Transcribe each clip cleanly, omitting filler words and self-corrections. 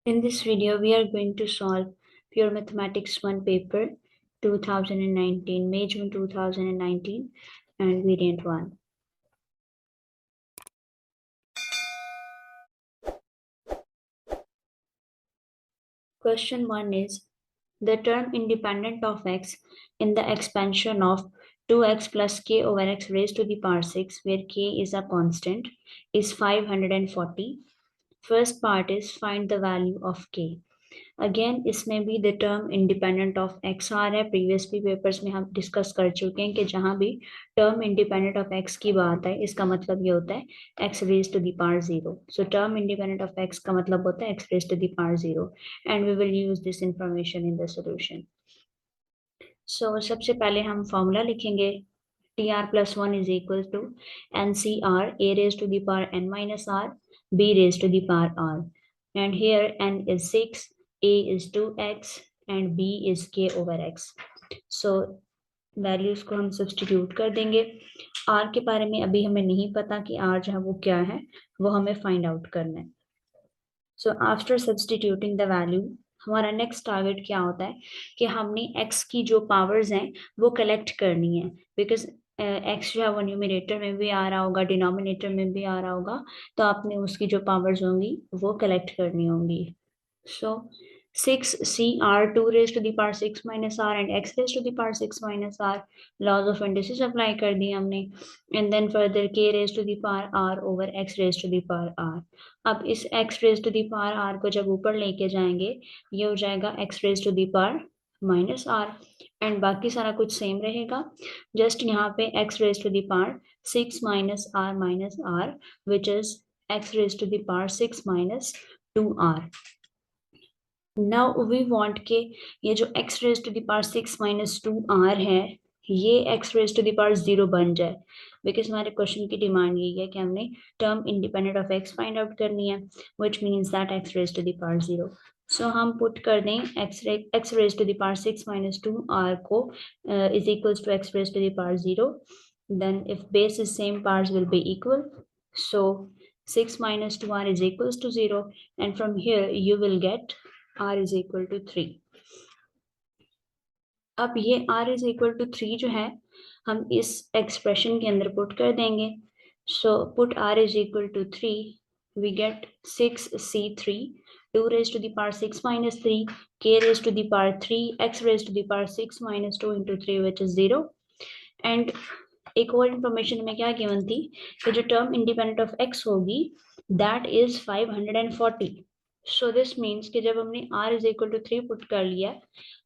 In this video, we are going to solve Pure Mathematics 1 paper 2019, May June 2019, and variant 1. Question 1 is the term independent of x in the expansion of 2x plus k over x raised to the power 6, where k is a constant, is 540. First part is find the value of k. Again इसमें भी the term independent of X आ रहा है. Previous भी papers में हम discuss कर चुके हैं कि जहां भी टर्म इंडिपेंडेंट ऑफ एक्स की बात है इसका मतलब ये होता है X raise to the power zero. So term independent of X का मतलब होता है X raise to the power zero and we will use this information in the solution. So सबसे पहले हम फॉर्मूला लिखेंगे. T R plus one is equal to N C R A raise to the power N minus R B raise to the power R. And here n is 6, a is 2x and b is k over x. So values को हम substitute कर देंगे. r के बारे में अभी हमें नहीं पता कि r जो है वो क्या है, वो हमें फाइंड आउट करना है. So after substituting the value हमारा नेक्स्ट टारगेट क्या होता है कि हमने x की जो पावर्स हैं वो कलेक्ट करनी है. बिकॉज एक्स जो है वो न्यूमिनेटर में भी आ रहा होगा, डिनोमिनेटर में भी आ रहा होगा, तो आपने उसकी जो पावर्स होंगी वो कलेक्ट करनी होंगी. सो 6cr 2 raised to the power 6 minus r and x raised to the power 6 minus r, laws of indices apply कर दी हमने. And then further k raised to the power r over x raised to the power r. अब इस x raised to the power r को जब ऊपर लेके जाएंगे ये हो जाएगा x raised to the power minus r and बाकी सारा कुछ सेम रहेगा. जस्ट यहाँ पे x raised to the power 6 minus r which is x raised to the power 6 minus 2r. Now we want के ये जो x raise to the power 6 minus 2r है ये x raise to the power 0 बन जाए. Because हमारे question की demand यही है कि हमने term independent of x find out करनी है, which means that x raise to the power 0. So हम पुट कर दें x raise to the power 6 minus 2r को is equals to x raise to the power 0. Then if base is same powers will be equal. So 6 minus 2r is equals to 0 and from here you will get r is equal to 3. अब ये r is equal to 3 जो है हम इस expression के अंदर put कर देंगे. So put r is equal to 3, we get 6c3 2 raised to the power 6 minus 3 k raised to the power 3 x raised to the power 6 minus 2 into 3 which is 0. And एक और information में क्या given थी कि जो term independent of x होगी that is 540. So this means कि जब हमने r इज इक्वल टू 3 पुट कर लिया,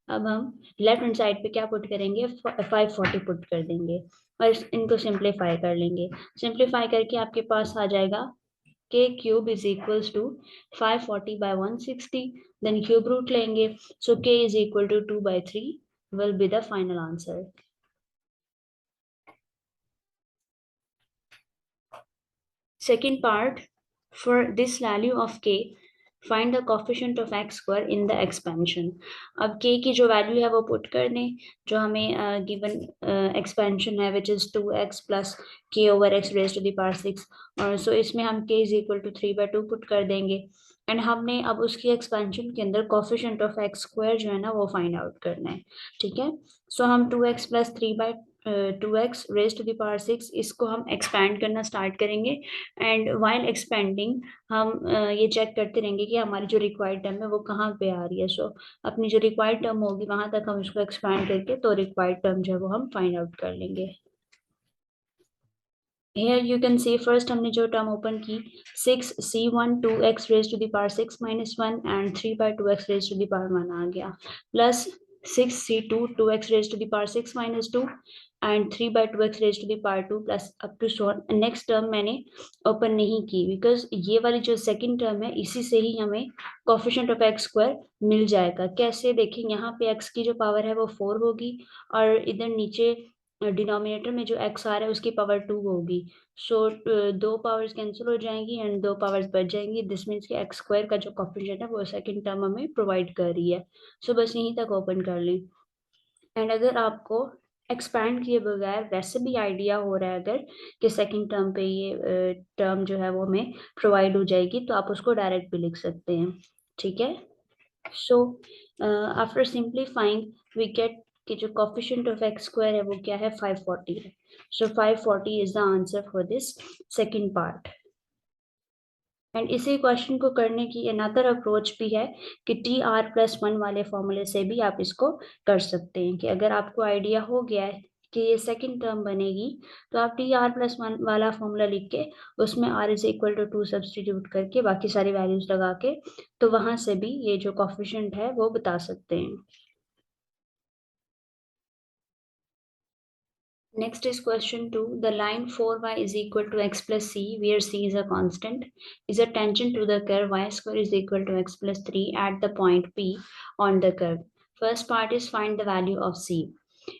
अब हम लेफ्ट हैंड साइड पे क्या पुट करेंगे 540 पुट कर देंगे और इनको सिंप्लीफाई कर लेंगे. सिंप्लीफाई करके आपके पास आ जाएगा k cube is equals to 540 by 160. Then cube root लेंगे. So k is equal to 2 by 3 will be the final answer. Second part, for this value of k, find the coefficient of x square in the expansion. अब k की जो value है वो put कर दें जो हमें गिवन एक्सपेंशन है which is 2x plus k over x raised to the power 6. और सो इसमें हम k is equal to 3/2 put कर देंगे एंड हमने अब उसकी एक्सपेंशन के अंदर कोफिशिएंट ऑफ एक्स स्क्वायर जो है ना वो फाइंड आउट करना है. ठीक है. सो हम 2x plus 2x raised to the power 6 इसको हम एक्सपैंड करना स्टार्ट करेंगे एंड वाइल एक्सपेंडिंग हम ये चेक करते रहेंगे कि हमारी जो रिक्वायर्ड टर्म है वो कहाँ पे आ रही है. सो अपनी जो रिक्वायर्ड टर्म होगी वहां तक हम इसको एक्सपैंड करके तो रिक्वायर्ड टर्म जो है वो हम फाइंड आउट कर लेंगे. Here you can see first हमने जो टर्म ओपन की 6c1 2x raised to the power 6 minus 1 and 3 by 2x raised to the power 1 आ गया plus 6c2 2x raised to the power 6 minus 2 and 3 by 2x raised to the power 2 plus up to so on. Next term मैंने open नहीं की because ये वाली जो second term है इसी से ही हमें कोफिशिएंट ऑफ एक्स स्क्वायर मिल जाएगा. कैसे देखें, यहाँ पे x की जो पावर है वो 4 होगी और इधर नीचे डिनोमिनेटर में जो x आ रहा है उसकी पावर 2 होगी. सो दो पावर्स कैंसिल हो जाएंगी एंड दो पावर्स बच जाएंगी. दिस मीन्स कि एक्स स्क्वायर का जो कोफिशिएंट है वो सेकंड टर्म हमें प्रोवाइड कर रही है. सो बस यहीं तक ओपन कर लें. एंड अगर आपको एक्सपैंड किए बगैर वैसे भी आइडिया हो रहा है अगर कि सेकंड टर्म पे ये टर्म जो है वो हमें प्रोवाइड हो जाएगी तो आप उसको डायरेक्ट भी लिख सकते हैं. ठीक है। So after simplifying we get कि जो कोफिशिएंट ऑफ एक्स स्क्वायर है वो क्या है, 540 है। सो 540 is the answer for this second part. And इसी क्वेश्चन को करने की अनदर अप्रोच भी है कि TR+1 वाले फॉर्मूले से भी आप इसको कर सकते हैं, कि अगर आपको आइडिया हो गया है कि ये सेकंड टर्म बनेगी, तो आप TR+1 वाला फॉर्मूला लिख के उसमें R is equal to 2 substitute करके बाकी सारी वैल्यूज लगा के तो वहां से भी ये जो कॉफिशिएंट है वो बता सकते हैं। Next is question 2. The line 4y is equal to x plus c, where c is a constant, is a tangent to the curve y square is equal to x plus 3 at the point P on the curve. First part is find the value of c.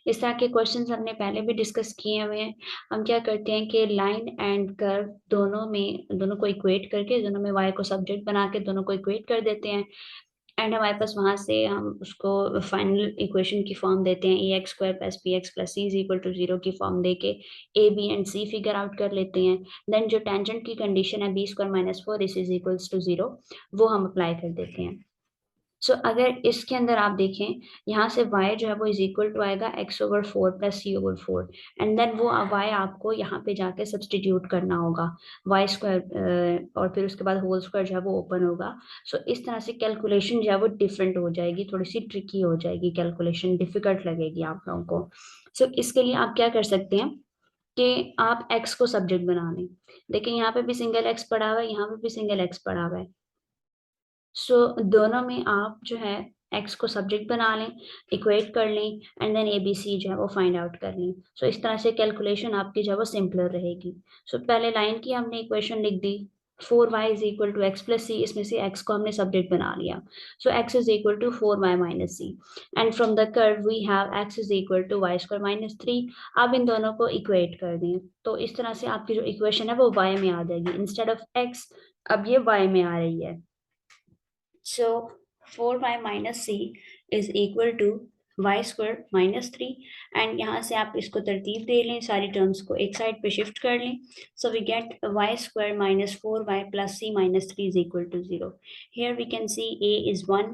इस तरह के questions हमने पहले भी discuss किए हुए हैं। हम क्या करते हैं कि लाइन एंड कर्व दोनों को इक्वेट करके, दोनों में y को सब्जेक्ट बना के दोनों को इक्वेट कर देते हैं, एंड हमारे पास वहां से हम उसको फाइनल इक्वेशन की फॉर्म देते हैं, ax² + bx + c is equal to 0 की फॉर्म देके a b and c figure out कर लेते हैं। देन जो टेंजेंट की कंडीशन है b² - 4 इज इक्वल्स टू 0, वो हम अप्लाई कर देते हैं। सो अगर इसके अंदर आप देखें, यहाँ से y जो है वो इज इक्वल टू आएगा x/4 + c/4, एंड देन वो y आपको यहाँ पे जाके सब्सटीट्यूट करना होगा, y² और फिर उसके बाद होल स्क्वायर जो है वो ओपन होगा। सो इस तरह से कैलकुलेशन जो है वो डिफरेंट हो जाएगी, थोड़ी सी ट्रिकी हो जाएगी, कैलकुलेशन डिफिकल्ट लगेगी आप लोगों को। सो इसके लिए आप क्या कर सकते हैं कि आप x को सब्जेक्ट बना लें। देखिए यहाँ पे भी सिंगल x पड़ा हुआ है, यहाँ पे भी सिंगल x पड़ा हुआ है। सो दोनों में आप जो है एक्स को सब्जेक्ट बना लें, इक्वेट कर लें, एंड देन ABC जो है वो फाइंड आउट कर लें। सो इस तरह से कैलकुलेशन आपकी जो है वो सिंपलर रहेगी। सो पहले लाइन की हमने इक्वेशन लिख दी, 4y is equal to x plus C, इसमें से x को हमने सब्जेक्ट बना लिया। So x is equal to 4y minus C, and from the curve we have x is equal to y² - 3। अब इन दोनों को इक्वेट कर दें, तो इस तरह से आपकी जो इक्वेशन है वो y में आ जाएगी, इंस्टेड ऑफ x अब ये y में आ रही है। So 4y minus c is equal to y² - 3, and यहाँ से आप इसको तरतीब दे लें, सारी टर्म्स को एक साइड पे शिफ्ट कर लें। So we get y² - 4y plus c - 3 is equal to 0. Here we can see a is 1,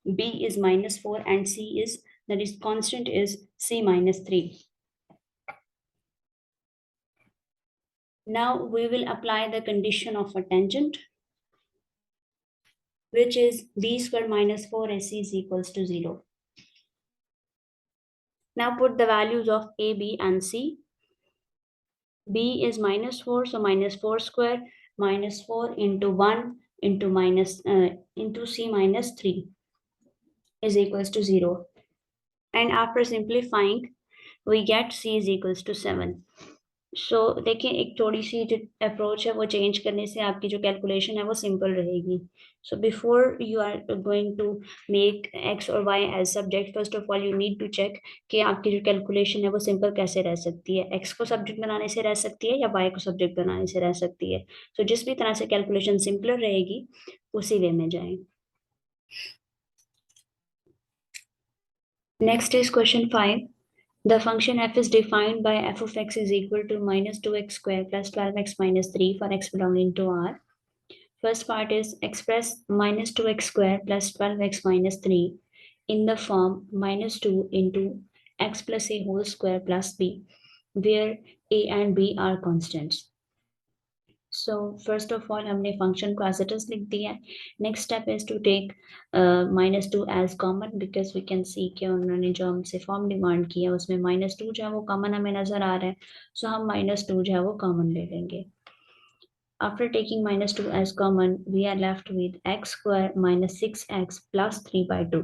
b is -4, and c is, that is constant, is c - 3. Now we will apply the condition of a tangent, which is b² - 4ac is equals to 0. Now put the values of a, b, and c. b is -4, so -4² -4 into 1 into into c - 3 is equals to 0. And after simplifying, we get c is equals to 7. सो देखिए, एक थोड़ी सी जो approach है वो change करने से आपकी जो कैलकुलेशन है वो सिंपल रहेगी। So before you are going to make X और Y as subject, first of all you need to check कि आपकी जो कैलकुलेशन है वो सिंपल कैसे रह सकती है, एक्स को सब्जेक्ट बनाने से रह सकती है या वाई को सब्जेक्ट बनाने से रह सकती है। सो जिस भी तरह से कैलकुलेशन सिंपलर रहेगी उसी वे में जाएं। Next is question 5. The function f is defined by f of x is equal to -2x² plus 12x minus 3 for x belonging to R. First part is express -2x² plus 12x minus 3 in the form -2 into x plus a whole square plus b, where a and b are constants. So first of all हमने function को as it is लिख दिया है. Next step is to take -2 as common, because we can see कि उन्होंने जो हमसे form demand किया उसमें -2 जो है वो कॉमन हमें नजर आ रहा है, so हम -2 जो है वो कॉमन ले लेंगे. After taking -2 as common, we are left with x² - 6x plus 3/2.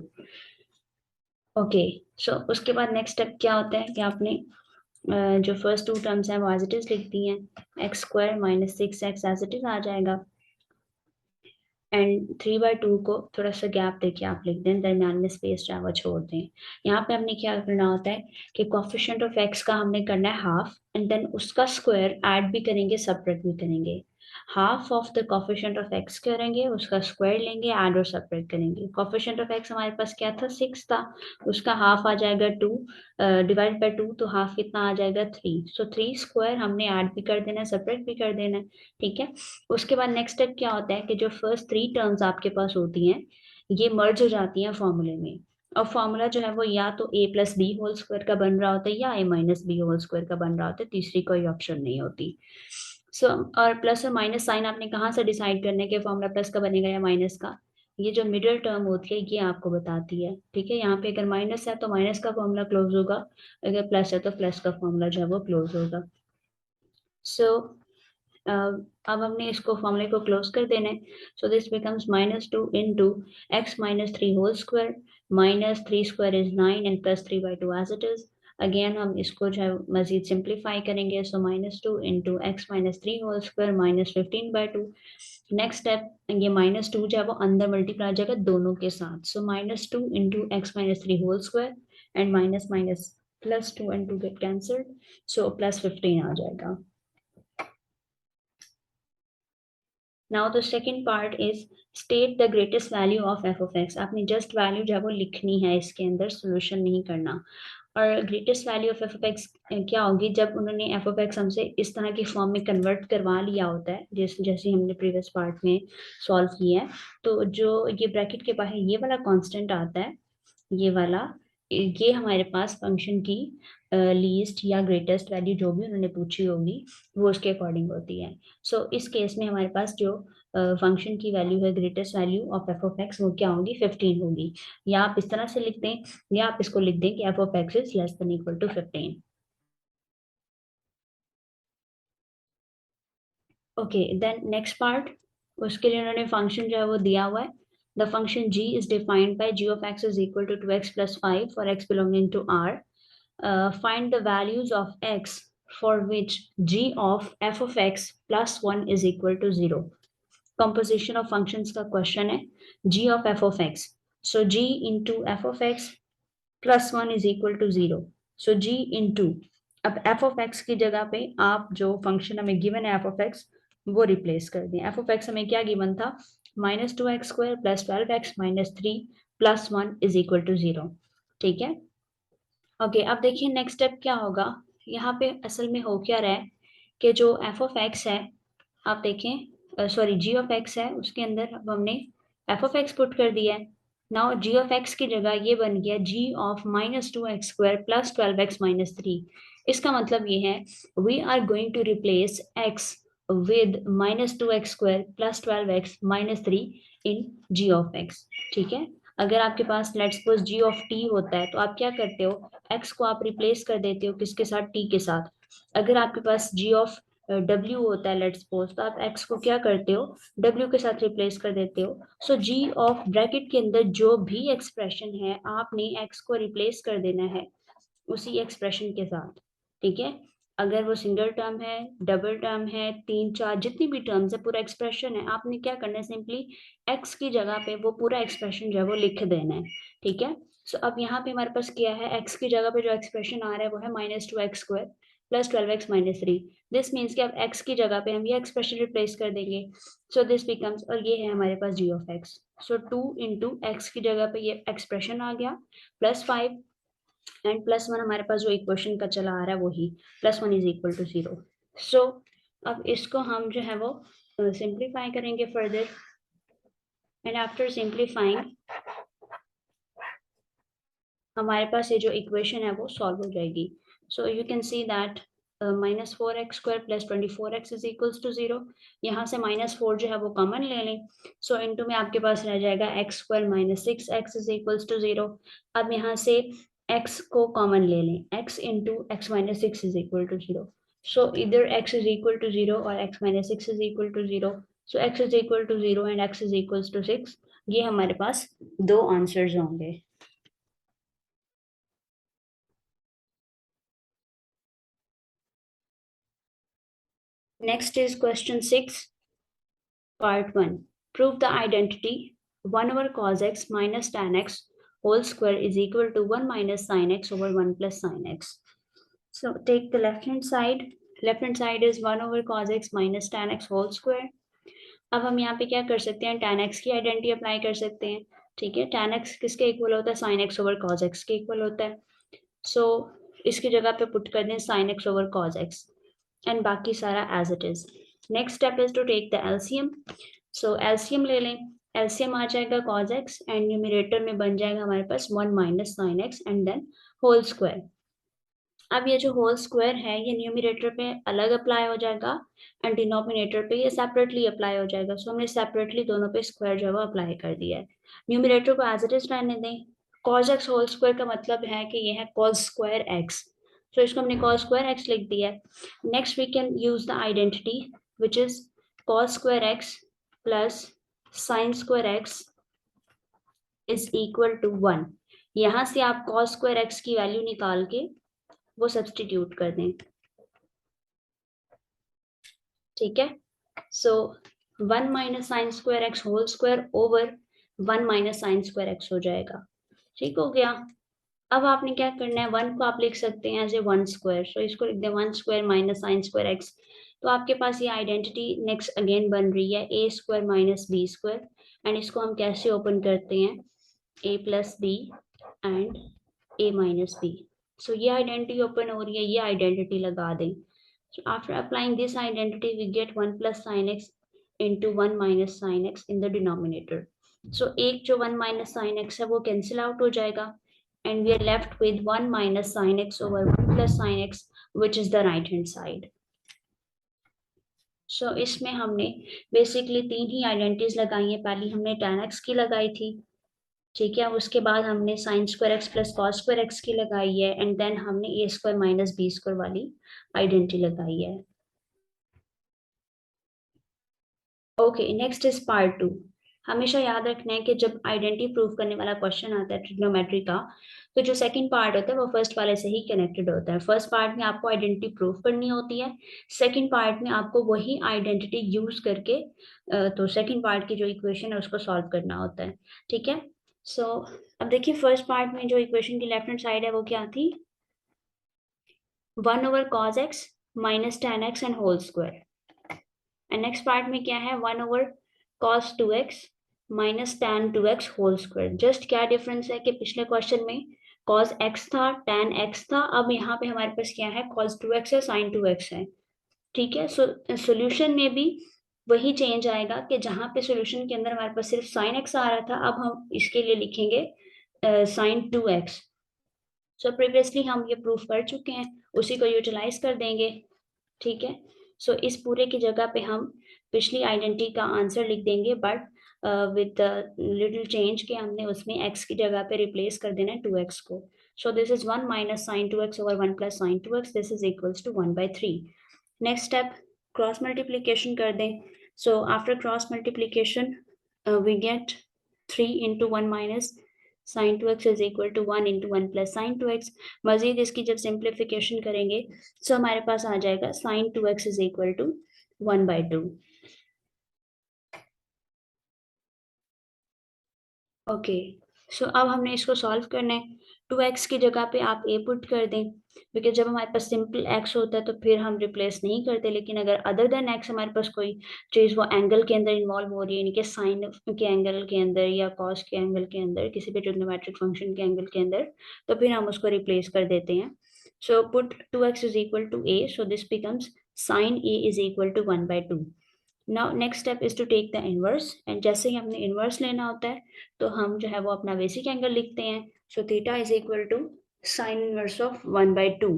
Okay, सो उसके बाद नेक्स्ट स्टेप क्या होता है कि आपने जो फर्स्ट टू टर्म्स हैं वो एज इट इज लिख दी हैं, x² - 6x as it is आ जाएगा, एंड 3/2 को थोड़ा सा गैप देके आप लिख दें, दरमियान में स्पेस जो है वो छोड़ दें। यहाँ पे हमने क्या करना होता है कि कोफिशिएंट ऑफ x का हमने करना है हाफ, एंड देन उसका स्क्वायर ऐड भी करेंगे, सेपरेट भी करेंगे। Half of the coefficient of x करेंगे, उसका स्क्वायर लेंगे, ऐड और सेपरेट करेंगे। कोफिशिएंट ऑफ एक्स हमारे पास क्या था, 6 था, उसका हाफ आ जाएगा 2, डिवाइड बाय 2, तो हाफ कितना आ जाएगा 3। सो 3 स्क्वायर हमने ऐड भी कर देना है, सेपरेट भी कर देना है, ठीक है। उसके बाद नेक्स्ट स्टेप क्या होता है कि जो फर्स्ट 3 टर्म्स आपके पास होती हैं ये मर्ज हो जाती हैं फॉर्मूले में। और फॉर्मूला जो है वो या तो a plus b whole square का बन रहा होता है या a minus b whole square का बन रहा होता है, तीसरी कोई ऑप्शन नहीं होती। सो और प्लस और माइनस साइन आपने कहाँ से डिसाइड करने के फॉर्मूला प्लस का बनेगा या माइनस का, ये जो मिडिल टर्म होती है ये आपको बताती है, ठीक है। यहाँ पे अगर माइनस है तो माइनस का फॉर्मूला क्लोज होगा, अगर प्लस है तो प्लस का फॉर्मूला जो है वो क्लोज होगा। सो अब हमने इसको फॉर्मूले को क्लोज कर देना है। So this becomes -2 into x minus 3 whole square, -3 square is 9 and +3/2 as it is. Again हम इसको जो है मजीद सिंप्लीफाई करेंगे। So -2 into x minus 3 whole square -15/2। Next step, ये -2 जो है वो अंदर मल्टीप्लाई हो जाएगा दोनों के साथ। So -2 into x minus 3 whole square and minus minus +2 and 2 get cancelled, so +15 आ जाएगा। Now the second part is state the greatest value of F of X. आपने जस्ट वैल्यू जो है वो लिखनी है, इसके अंदर सोल्यूशन नहीं करना। और greatest value of F of x क्या होगी, जब उन्होंने एफ ऑफ एक्स हमसे इस तरह की फॉर्म में कन्वर्ट करवा लिया होता है, जैसे हमने प्रीवियस पार्ट में सॉल्व किया है, तो जो ये ब्रैकेट के बाहर ये वाला कांस्टेंट आता है, ये वाला, ये हमारे पास फंक्शन की लीस्ट या ग्रेटेस्ट वैल्यू जो भी उन्होंने पूछी होगी वो उसके अकॉर्डिंग होती है। सो इस केस में हमारे पास जो फंक्शन की वैल्यू है, greatest value of F of x, वो क्या होगी, 15 होगी। या आप इस तरह से लिख दें, या आप इसको लिख दें कि f of x is less than equal to 15। Okay, then next part, उसके लिए उन्होंने फंक्शन जो है वो दिया हुआ है। The function g is defined by g of x is equal to 2x plus 5 for x belonging to r। Find the values of x for which g of f of x plus 1 is equal to 0. Composition of functions का question है, g of f of x. So g into f of x plus 1 is equal to 0. So g into, अब f of x की जगह पे आप जो function हमें given है f of x वो रिप्लेस कर दें। f of x हमें क्या गिवन था, -2x² plus 12x minus 3 plus 1 is equal to 0, ठीक है। ओके, अब देखिए नेक्स्ट स्टेप क्या होगा। यहाँ पे असल में हो क्या रहा है कि जो एफ ऑफ एक्स है, आप देखें, सॉरी जी ऑफ एक्स है, उसके अंदर अब हमने एफ ऑफ एक्स पुट कर दिया है। नाउ जी ऑफ एक्स की जगह ये बन गया जी of -2x² plus 12x minus 3। इसका मतलब ये है we are going to replace X with -2x² plus 12x minus 3 in G of X, ठीक है। अगर आपके पास let's suppose G of T होता है तो आप क्या करते हो, एक्स को आप रिप्लेस कर देते हो किसके साथ, टी के साथ। अगर आपके पास जी ऑफ डब्ल्यू होता है लेट्स सपोज, तो आप एक्स को क्या करते हो, डब्ल्यू के साथ रिप्लेस कर देते हो। सो जी ऑफ ब्रैकेट के अंदर जो भी एक्सप्रेशन है आपने एक्स को रिप्लेस कर देना है उसी एक्सप्रेशन के साथ, ठीक है। अगर वो सिंगल टर्म है, डबल टर्म है, 3 4 जितनी भी टर्म्स है, पूरा एक्सप्रेशन है, आपने क्या करना है, सिंपली एक्स की जगह पे वो पूरा एक्सप्रेशन जो है वो लिख देना है, ठीक है। सो अब यहाँ पे हमारे पास क्या है, एक्स की जगह पे जो एक्सप्रेशन आ रहा है वो है -2x² plus 12x minus 3। This means कि अब एक्स की जगह पे हम ये एक्सप्रेशन रिप्लेस कर देंगे। सो दिस बिकम्स, और ये है हमारे पास G of X. So 2 into X की जगह पे ये एक्सप्रेशन आ गया, +5 एंड +1 हमारे पास जो इक्वेशन का चला आ रहा है वही, +1 इज इक्वल टू 0। सो अब इसको हम जो है वो सिंप्लीफाई करेंगे फर्दर, एंड आफ्टर सिंप्लीफाइंग हमारे पास ये जो इक्वेशन है वो सॉल्व हो जाएगी। So you can see that -4x² plus 24x is equals to 0। यहाँ से -4 जो है वो कॉमन ले लें। सो इनटू में आपके पास रह जाएगा x² minus 6x is equals to 0। अब यहाँ से x को कॉमन ले लें, x into x minus 6 is equal to 0। So इधर x इज इक्वल टू 0 और x minus 6 is equal to 0। So x is equal to 0 and x is equals to 6। ये हमारे पास दो आंसर्स होंगे। Next is question 6, part 1. Prove the identity 1 over cos x minus tan x whole square is equal to 1 minus sin x over 1 plus sin x. So take the left hand side left hand side is 1/cos x minus tan x whole square. अब हम यहाँ पे क्या कर सकते हैं, tan x की identity apply कर सकते हैं। ठीक है, tan x किसके इक्वल होता है, sin x/cos x के इक्वल होता है। सो इसकी जगह पे पुट कर दें sin x/cos x एंड बाकी सारा as it is. Next step is to take the LCM. So LCM ले लें, एलसीएम आ जाएगा cos x एंड न्यूमरेटर में बन जाएगा हमारे पास 1 minus sin x and then whole square. अब ये जो होल स्क्वायर है ये न्यूमरेटर पे अलग अप्लाई हो जाएगा एंड डिनोमिनेटर पे ये सेपरेटली अप्लाई हो जाएगा। सो हमने सेपरेटली दोनों पे स्क्वायर जो है वो अप्लाई कर दिया है। न्यूमरेटर को एज इट इज रहने दें। cos x होल स्क्वायर का मतलब है कि ये है cos स्क्वायर x। सो इसको हमने cos स्क्वायर x लिख दिया है। Next we can use the identity which is cos square x plus sin square x is equal to 1। यहाँ से आप cos स्क्वायर x की वैल्यू निकाल के वो सब्सटीट्यूट कर दें। ठीक है, so 1 minus sine square x whole square over 1 minus sine square x हो जाएगा। ठीक हो गया। अब आपने क्या करना है, 1 को आप लिख सकते हैं एज ए 1 स्क्वायर। सो इसको लिख दें 1 square minus sine square x. तो आपके पास ये आइडेंटिटी नेक्स्ट अगेन बन रही है A square minus B square and इसको हम कैसे ओपन करते हैं, A plus B and A minus B. So ये आइडेंटिटी ओपन हो रही है, ये आइडेंटिटी लगा दें। So after applying this identity, we get 1 plus sin x into 1 minus sin x in the denominator. So एक जो 1 minus sin x है वो cancel out हो जाएगा and we are left with 1 minus sin x over 1 plus sin x which is the right hand side. So इसमें हमने basically तीन ही identities लगाई हैं। पहली हमने tan x की लगाई थी, ठीक है, उसके बाद हमने sign square x plus cos square x की लगाई है एंड देन हमने ए स्क्वायर माइनस बी स्क्वायर वाली आइडेंटिटी लगाई है। Okay, next is part 2। हमेशा याद रखना है कि जब आइडेंटिटी प्रूव करने वाला क्वेश्चन आता है ट्रिग्नोमेट्री का, तो जो सेकंड पार्ट होता है वो फर्स्ट वाले से ही कनेक्टेड होता है। फर्स्ट पार्ट में आपको आइडेंटिटी प्रूव करनी होती है, सेकंड पार्ट में आपको वही आइडेंटिटी यूज करके तो सेकंड पार्ट की जो इक्वेशन है उसको सॉल्व करना होता है। ठीक है, सो अब देखिए फर्स्ट पार्ट में जो इक्वेशन की लेफ्ट हैंड साइड है वो क्या थी, 1/cos x minus tan x and whole square। And next part में क्या है, 1/cos 2x minus tan 2x whole square। Just क्या डिफरेंस है कि पिछले क्वेश्चन में cos x था, tan x था, अब यहाँ पे हमारे पास क्या है, cos 2x है, sin 2x है। ठीक है, सो सोल्यूशन में भी वही चेंज आएगा कि जहाँ पे सोल्यूशन के अंदर हमारे पास सिर्फ sin x आ रहा था, अब हम इसके लिए लिखेंगे sin 2x। सो प्रीवियसली हम ये प्रूफ कर चुके हैं, उसी को यूटिलाइज कर देंगे। ठीक है, सो इस पूरे की जगह पे हम पिछली आइडेंटिटी का आंसर लिख देंगे बट विद लिटिल चेंज के हमने उसमें x की जगह पे रिप्लेस कर देना है 2x को। So this is 1 minus sine 2x over 1 plus sine 2x, this is equals to 1/3। Next step, cross multiplication कर दें। So after cross multiplication we get 3 into 1 minus sin 2x is equal to 1 into 1 plus sin 2x। मजीद इसकी जब simplification करेंगे सो हमारे पास आ जाएगा sin 2x is equal to 1/2। Okay, सो अब हमने इसको सॉल्व करना है। 2x की जगह पे आप a पुट कर दें, क्योंकि जब हमारे पास सिंपल x होता है तो फिर हम रिप्लेस नहीं करते, लेकिन अगर अदर देन x हमारे पास कोई चीज़ वो एंगल के अंदर इन्वॉल्व हो रही है, यानी कि साइन के एंगल के अंदर या कॉस के एंगल के अंदर, किसी भी ट्रिग्नोमेट्रिक फंक्शन के एंगल के अंदर, तो फिर हम उसको रिप्लेस कर देते हैं। So put 2x is equal to a, so this becomes sin a is equal to 1/2। Now next step is to take the inverse and जैसे ही हमने इनवर्स लेना होता है तो हम जो है वो अपना बेसिक एंगल लिखते हैं। So theta is equal to sine inverse of 1/2।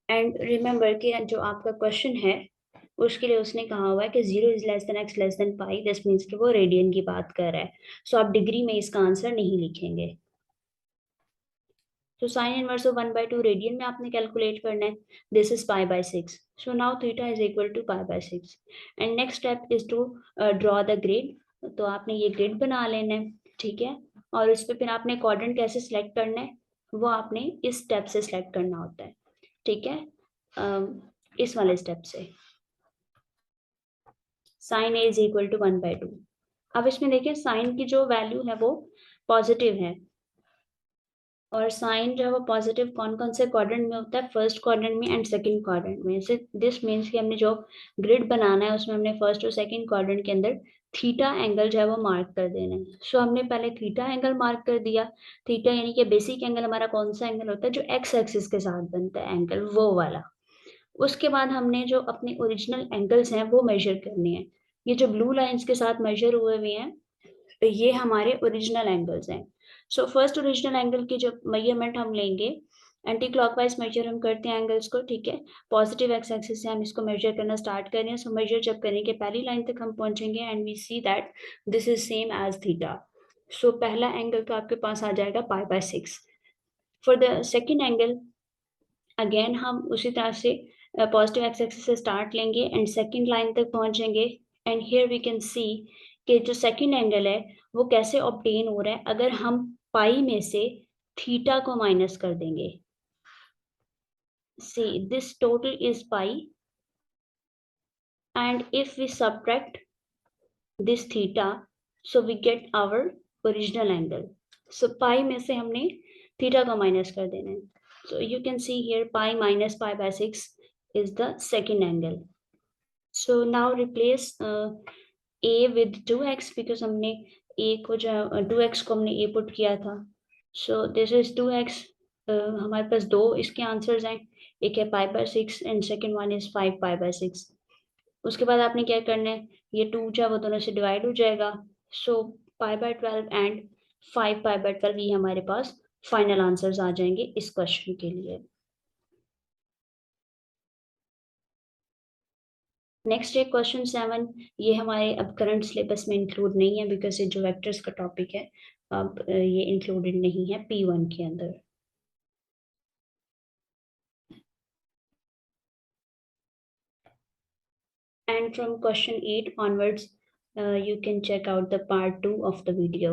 And remember कि जो आपका क्वेश्चन है उसके लिए उसने कहा हुआ है कि 0 is less then x less than pi, this means कि वो रेडियन की बात कर रहा है। सो आप डिग्री में इसका आंसर नहीं लिखेंगे। तो साइन इनवर्स ऑफ 1/2 रेडियन में आपने कैलकुलेट करना है, this is π/6। So now theta is equal to π/6 and next step is to draw the grid. तो आपने ये ग्रिड बना लेना है, ठीक है, और इस पे फिर आपने क्वाड्रेंट कैसे सिलेक्ट करना है वो आपने इस स्टेप से सिलेक्ट करना होता है। ठीक है, इस वाले स्टेप से sine a is equal to 1/2। अब इसमें देखिए साइन की जो वैल्यू है वो पॉजिटिव है, और साइन जो है वो पॉजिटिव कौन कौन से क्वाड्रेंट में होता है, फर्स्ट क्वाड्रेंट में एंड सेकंड क्वाड्रेंट में। से दिस मीन्स कि हमने जो ग्रिड बनाना है उसमें हमने फर्स्ट और सेकंड क्वाड्रेंट के अंदर थीटा एंगल जो है वो मार्क कर देना है। सो हमने पहले थीटा एंगल मार्क कर दिया। थीटा यानी कि बेसिक एंगल हमारा कौन सा एंगल होता है, जो एक्स एक्सिस के साथ बनता है एंगल, वो वाला। उसके बाद हमने जो अपने ओरिजिनल एंगल्स हैं वो मेजर करने हैं। ये जो ब्लू लाइंस के साथ मेजर हुए हुए हैं, तो ये हमारे ओरिजिनल एंगल्स हैं। सो फर्स्ट ओरिजिनल एंगल की जो मेजरमेंट हम लेंगे, एंटी क्लॉकवाइज मेजर हम करते हैं एंगल्स को, ठीक है। पॉजिटिव एक्स एक्सिस से हम इसको मेजर करना स्टार्ट कर रहे हैं। सो मेजर जब करेंगे पहली लाइन तक हम पहुंचेंगे and we see that this is same as theta. So पहला एंगल तो आपके पास आ जाएगा पाई/6। For the second angle again हम उसी तरह से पॉजिटिव एक्स एक्सिस से स्टार्ट लेंगे एंड सेकंड लाइन तक पहुंचेंगे। And here we can see कि जो सेकंड एंगल है वो कैसे ऑब्टेन हो रहा है, अगर हम पाई में से थीटा को माइनस कर देंगे। See this total is pi, and if we subtract this theta, so we get our original angle. So pi में से हमने theta को माइनस कर देना है. So you can see here pi minus pi/6 is the second angle. So now replace a with 2x because हमने a को जो 2x को हमने a पुट किया था. So this is 2x. हमारे पास दो इसके आंसर्स हैं, एक है pi/6 and second one is 5 pi/6. उसके बाद आपने क्या करना है, ये 2 जो है वो दोनों से डिवाइड हो जाएगा। सो pi/12 एंड 5 pi/12 ये हमारे पास फाइनल आंसर्स आ जाएंगे इस क्वेश्चन के लिए। नेक्स्ट है क्वेश्चन 7। ये हमारे अब करंट सिलेबस में इंक्लूड नहीं है बिकॉज ये जो वेक्टर्स का टॉपिक है अब ये इंक्लूडेड नहीं है P1 के अंदर। And from question 8 onwards, you can check out the part 2 of the video.